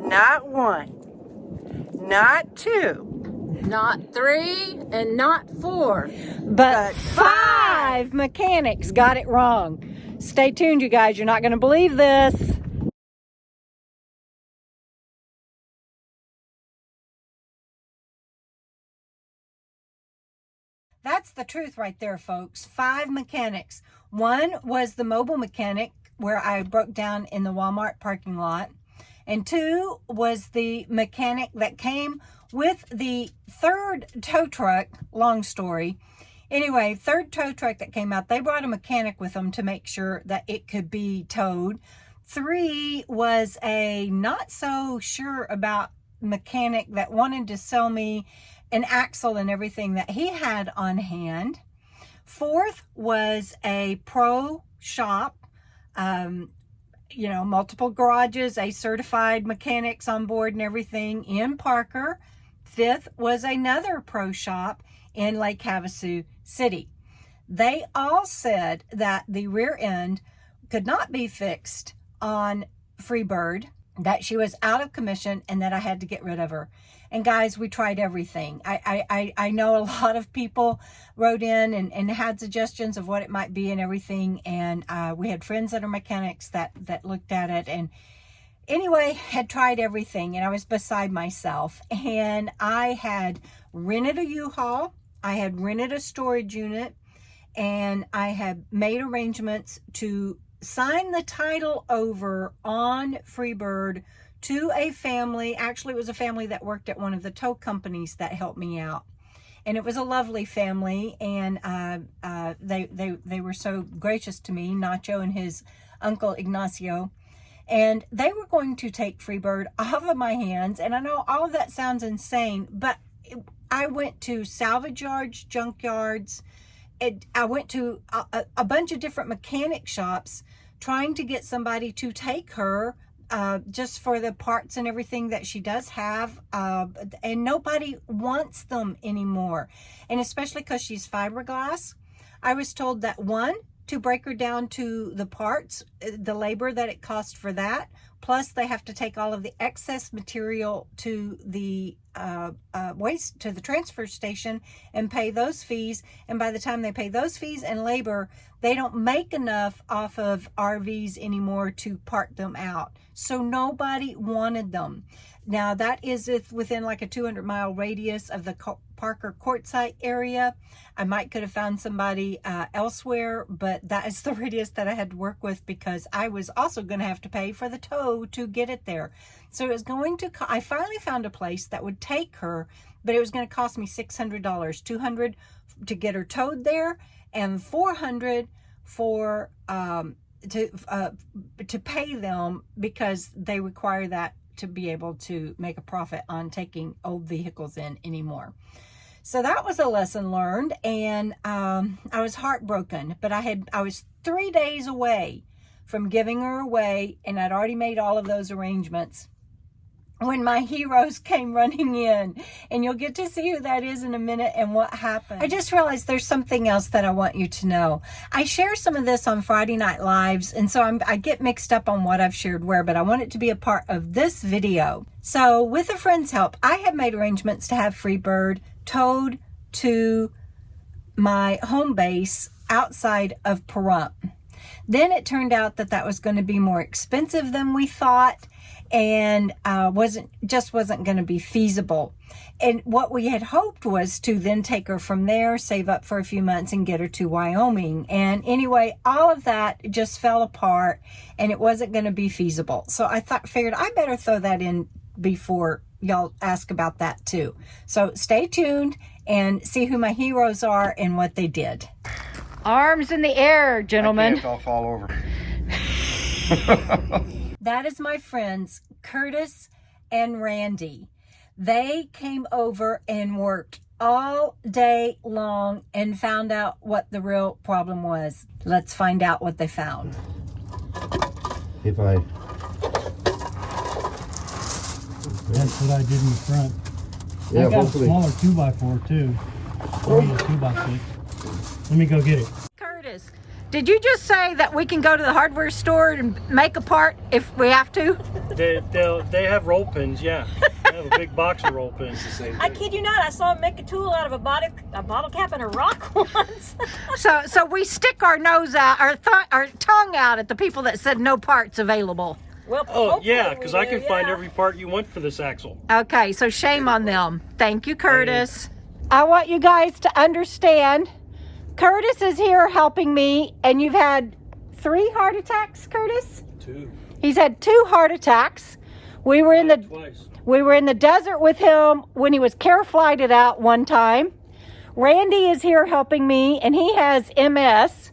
Not 1, not 2, not 3, and not 4. but 5 mechanics got it wrong. Stay tuned, you guys. You're not going to believe this. That's the truth right there, folks. 5 mechanics. 1 was the mobile mechanic where I broke down in the Walmart parking lot. And 2 was the mechanic that came with the 3rd tow truck. Long story. Anyway, 3rd tow truck that came out, they brought a mechanic with them to make sure that it could be towed. 3 was a not so sure about mechanic that wanted to sell me an axle and everything that he had on hand. 4th was a pro shop, multiple garages, a certified mechanics on board and everything in Parker. 5th was another pro shop in Lake Havasu City. They all said that the rear end could not be fixed on Freebird, that she was out of commission, and that I had to get rid of her. And guys, we tried everything. I know a lot of people wrote in and had suggestions of what it might be and everything. And we had friends that are mechanics that looked at it. And anyway, had tried everything. And I was beside myself. And I had rented a U-Haul. I had rented a storage unit. And I had made arrangements to sign the title over on Freebird to a family. Actually, it was a family that worked at one of the tow companies that helped me out. And it was a lovely family. And they were so gracious to me, Nacho and his uncle Ignacio. And they were going to take Freebird off of my hands. And I know all of that sounds insane, but I went to salvage yards, junkyards. I went to a bunch of different mechanic shops trying to get somebody to take her just for the parts and everything that she does have. And nobody wants them anymore. And especially because she's fiberglass. I was told that 1, to break her down to the parts, the labor that it cost for that. Plus they have to take all of the excess material to the waste, to the transfer station and pay those fees. And by the time they pay those fees and labor, they don't make enough off of RVs anymore to part them out. So nobody wanted them. Now that is within like a 200-mile radius of the Parker Quartzsite area. I might could have found somebody elsewhere, but that is the radius that I had to work with because I was also going to have to pay for the tow to get it there. So it was going to, I finally found a place that would take her, but it was going to cost me $600, $200 to get her towed there, and $400 for to pay them because they require that to be able to make a profit on taking old vehicles in anymore. So that was a lesson learned, and I was heartbroken, but I was 3 days away from giving her away, and I'd already made all of those arrangements when my heroes came running in. And you'll get to see who that is in a minute and what happened. I just realized there's something else that I want you to know. I share some of this on Friday Night Lives, and so I get mixed up on what I've shared where, but I want it to be a part of this video. So with a friend's help, I have made arrangements to have Freebird towed to my home base outside of Pahrump. Then it turned out that that was going to be more expensive than we thought, and wasn't going to be feasible. And what we had hoped was to then take her from there, save up for a few months, and get her to Wyoming. And anyway, all of that just fell apart, and it wasn't going to be feasible. So I figured I better throw that in before y'all ask about that too. So stay tuned and see who my heroes are and what they did. Arms in the air, gentlemen. I'll fall over. That is my friends, Curtis and Randy. They came over and worked all day long and found out what the real problem was. Let's find out what they found. That's what I did in the front. Yeah, I got hopefully. a smaller 2x4 too. Only a 2x6. Let me go get it. Curtis, did you just say that we can go to the hardware store and make a part if we have to? They have roll pins, yeah. They have a big box of roll pins. I kid you not, I saw him make a tool out of a bottle cap and a rock once. So we stick our nose out, our tongue out at the people that said no parts available. Well, oh yeah, because I can find every part you want for this axle. Okay, so shame on them. Thank you, Curtis. I want you guys to understand, Curtis is here helping me, and you've had 3 heart attacks, Curtis? 2. He's had 2 heart attacks. We were in the desert with him when he was care flighted out one time. Randy is here helping me, and he has MS.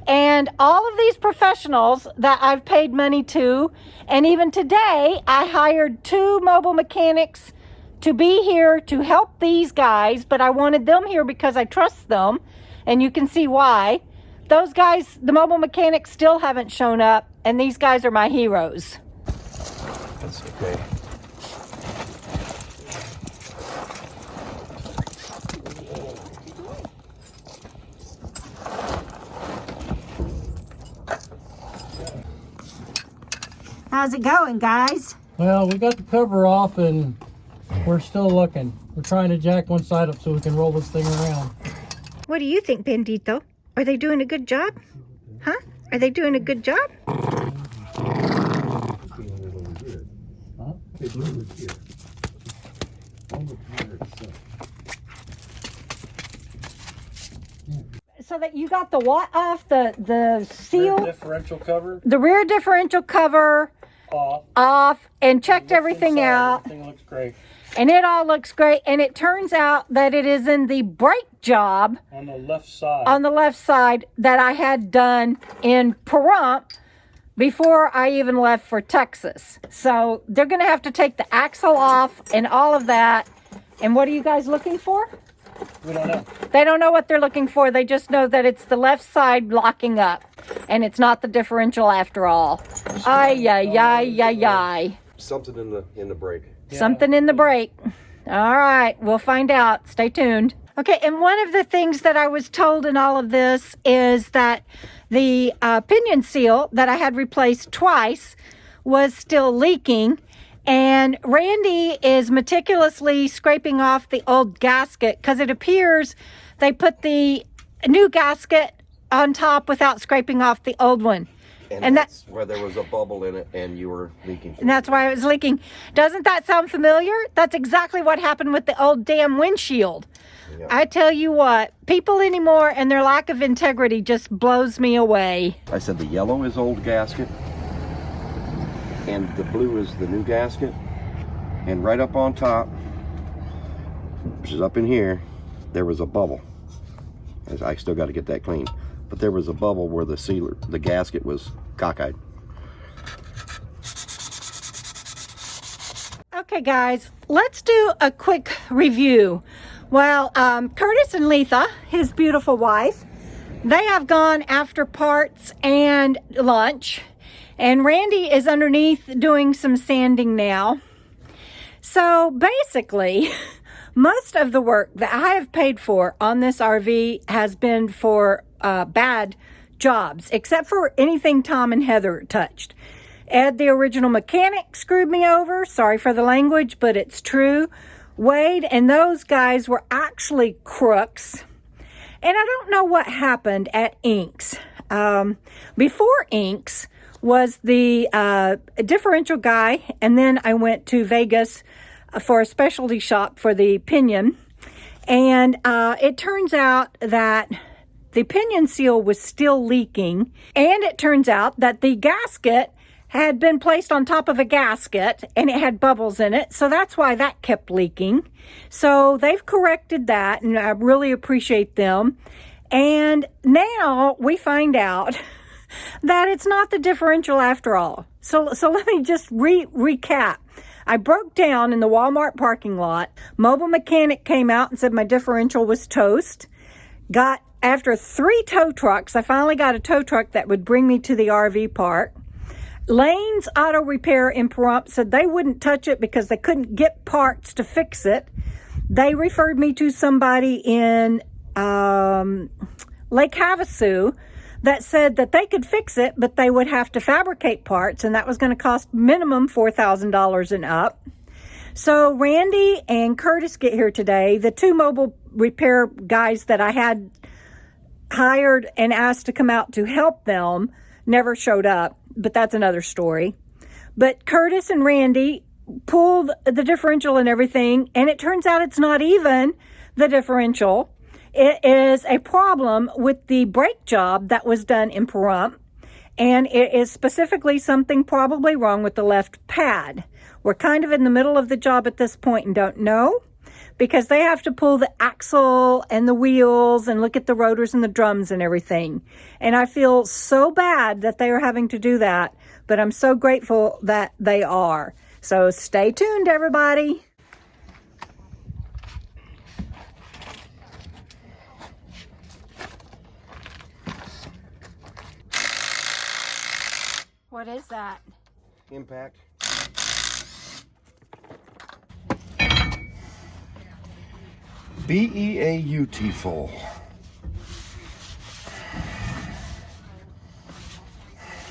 And all of these professionals that I've paid money to, and even today, I hired 2 mobile mechanics to be here to help these guys, but I wanted them here because I trust them, and you can see why. Those guys, the mobile mechanics, still haven't shown up, and these guys are my heroes. That's okay. How's it going, guys? Well, we got the cover off and we're still looking. We're trying to jack one side up so we can roll this thing around. What do you think, Bendito? Are they doing a good job? Huh? Are they doing a good job? So that you got the what off? The seal? Rear differential cover? The rear differential cover off and checked everything out. Everything looks great. And it all looks great. And it turns out that it is in the brake job on the left side. On the left side that I had done in Pahrump before I even left for Texas. So they're going to have to take the axle off and all of that. And what are you guys looking for? We don't know. They don't know what they're looking for. They just know that it's the left side locking up. And it's not the differential after all. Ay, ay, ay, ay, ay. Something in the brake. Yeah. Something in the brake. All right, we'll find out. Stay tuned. Okay, and one of the things that I was told in all of this is that the pinion seal that I had replaced twice was still leaking. And Randy is meticulously scraping off the old gasket because it appears they put the new gasket on top without scraping off the old one. And that's where there was a bubble in it and you were leaking. And that's why it was leaking. Doesn't that sound familiar? That's exactly what happened with the old damn windshield. Yep. I tell you what, people anymore and their lack of integrity just blows me away. I said the yellow is old gasket and the blue is the new gasket. And right up on top, which is up in here, there was a bubble. I still got to get that clean. But there was a bubble where the gasket was cockeyed. Okay, guys, let's do a quick review. Well, Curtis and Letha, his beautiful wife, they have gone after parts and lunch. And Randy is underneath doing some sanding now. So basically, most of the work that I have paid for on this RV has been for bad jobs, except for anything Tom and Heather touched. Ed, the original mechanic, screwed me over. Sorry for the language, but it's true. Wade and those guys were actually crooks. And I don't know what happened at Inks. Before Inks was the differential guy, and then I went to Vegas for a specialty shop for the pinion. And it turns out that the pinion seal was still leaking, and it turns out that the gasket had been placed on top of a gasket and it had bubbles in it, so that's why that kept leaking. So they've corrected that, and I really appreciate them. And now we find out that it's not the differential after all. So let me just recap. I broke down in the Walmart parking lot. Mobile mechanic came out and said my differential was toast. After 3 tow trucks, I finally got a tow truck that would bring me to the RV park. Lane's Auto Repair in Pahrump said they wouldn't touch it because they couldn't get parts to fix it. They referred me to somebody in Lake Havasu that said that they could fix it, but they would have to fabricate parts, and that was going to cost minimum $4,000 and up. So Randy and Curtis get here today. The two mobile repair guys that I had hired and asked to come out to help them never showed up, but that's another story. But Curtis and Randy pulled the differential and everything, and it turns out it's not even the differential. It is a problem with the brake job that was done in Pahrump, and it is specifically something probably wrong with the left pad. We're kind of in the middle of the job at this point and don't know, because they have to pull the axle and the wheels and look at the rotors and the drums and everything. And I feel so bad that they are having to do that, but I'm so grateful that they are. So stay tuned, everybody. What is that? Impact. B-E-A-U-T-ful.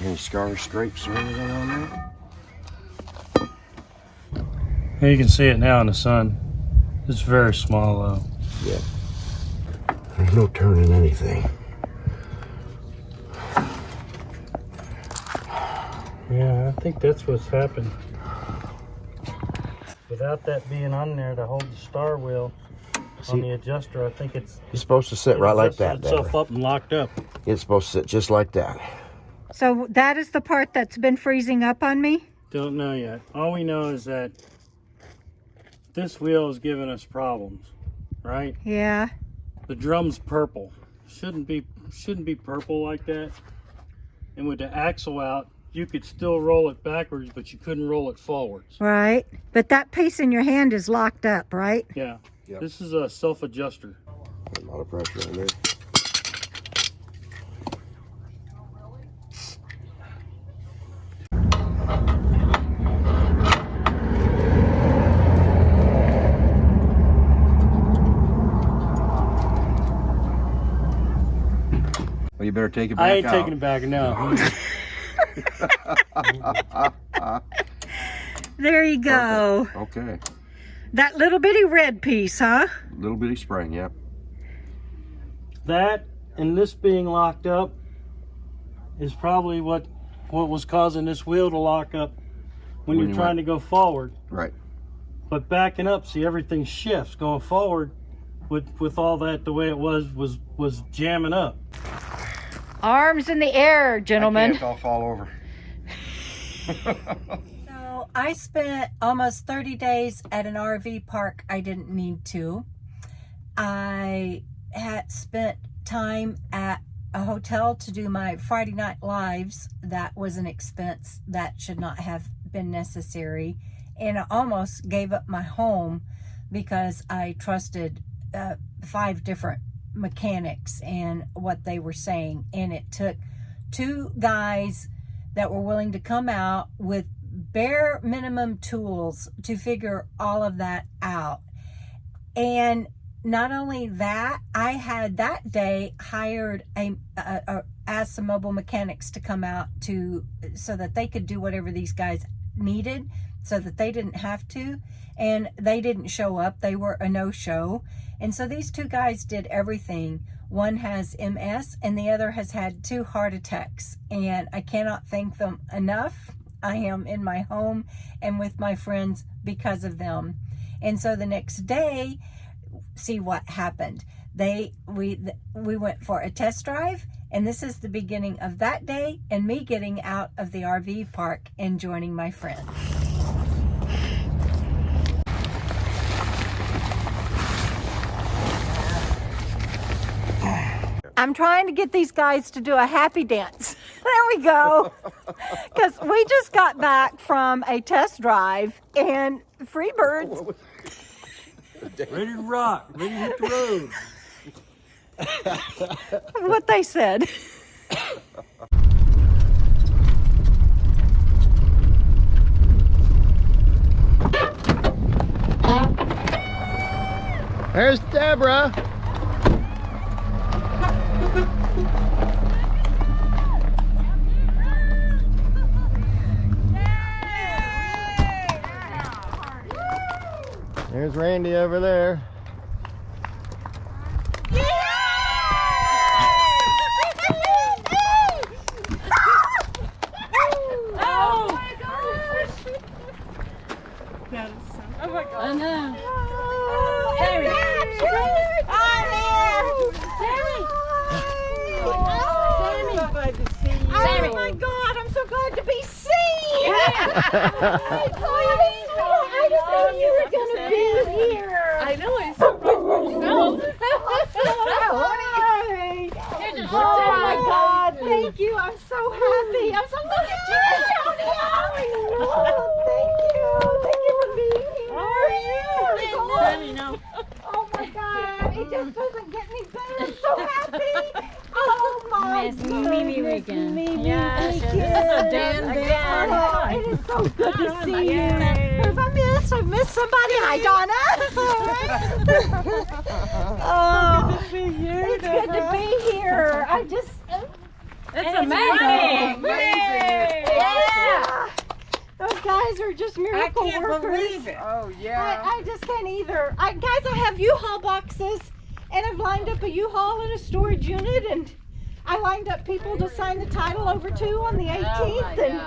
Any scars, scrapes, or anything on there? Here you can see it now in the sun. It's very small though. Yeah. There's no turning anything. Yeah, I think that's what's happened. Without that being on there to hold the star wheel on the adjuster, I think it's supposed to sit right like that, itself Debra. up and locked up. It's supposed to sit just like that. So that is the part that's been freezing up on me? Don't know yet. All we know is that this wheel is giving us problems, right? Yeah. The drum's purple. Shouldn't be purple like that. And with the axle out, you could still roll it backwards, but you couldn't roll it forwards. Right. But that piece in your hand is locked up, right? Yeah. Yep. This is a self-adjuster. A lot of pressure on there. Well, you better take it back out. I ain't taking it back now. There you go. Perfect. Okay. That little bitty red piece, huh? Little bitty spring, yep. That and this being locked up is probably what was causing this wheel to lock up when you're trying to go forward. Right. But backing up, see, everything shifts. Going forward with all that the way it was jamming up. Arms in the air, gentlemen. I can't, I'll fall over. So I spent almost 30 days at an RV park I didn't need to. I had spent time at a hotel to do my Friday night lives. That was an expense that should not have been necessary. And I almost gave up my home because I trusted 5 different mechanics and what they were saying. And it took 2 guys that were willing to come out with bare minimum tools to figure all of that out. And not only that, I had that day hired asked some mobile mechanics to come out so that they could do whatever these guys needed, so that they didn't have to. And they didn't show up. They were a no-show. And so these 2 guys did everything. One has MS and the other has had 2 heart attacks. And I cannot thank them enough. I am in my home and with my friends because of them. And so the next day, see what happened. We went for a test drive, and this is the beginning of that day and me getting out of the RV park and joining my friends. I'm trying to get these guys to do a happy dance. There we go. Because we just got back from a test drive and Freebirds. Ready to rock, ready to hit the road. What they said. There's Debra. Here's Randy over there. Oh my gosh! Oh my god. I know. Sammy. Oh my God, I'm so glad to be seen! I just knew you were going to be here! I know, it's so good for yourself. Oh my God, thank you, I'm so happy! I'm so glad you down here! Thank you for being here! Sammy, no. Oh my God, it just doesn't get any better, I'm so happy! Oh my goodness, Mimi, Yes, thank this you! is a Dan Dan. Oh, it is so good to see you. Who have I missed somebody. Hi, Donna. Oh, it's good to be here. I just. It's amazing. Yeah. Those guys are just miracle I can't workers. believe it. Oh yeah. I just can't either. Guys, I have U-Haul boxes, and I've lined up a U-Haul in a storage unit, and I lined up people to sign the title over to on the 18th, and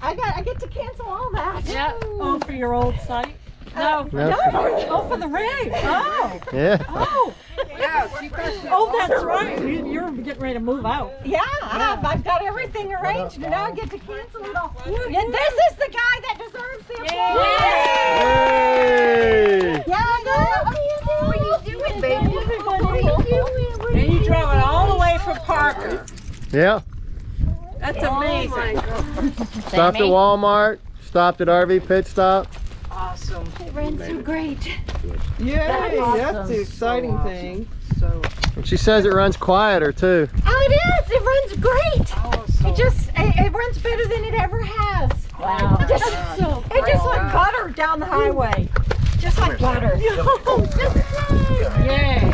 I get to cancel all that. Yep. Oh, for your old site? No. Oh, for the rig. Oh. Yeah. Oh. Oh, that's right. You're getting ready to move out. Yeah, I've got everything arranged, and now I get to cancel it all. And this is the guy that deserves the applause. Hey! Yeah, what are you doing, baby? Thank you. And you drove it all the way from Parker. Yeah. That's amazing. Stopped at Walmart. Stopped at RV Pit Stop. Awesome. It ran so great. Yay, that's the exciting thing. So And she says it runs quieter too. Oh, it is. It runs great. It runs better than it ever has. Wow. It just like butter down the highway. Just like butter. Yay.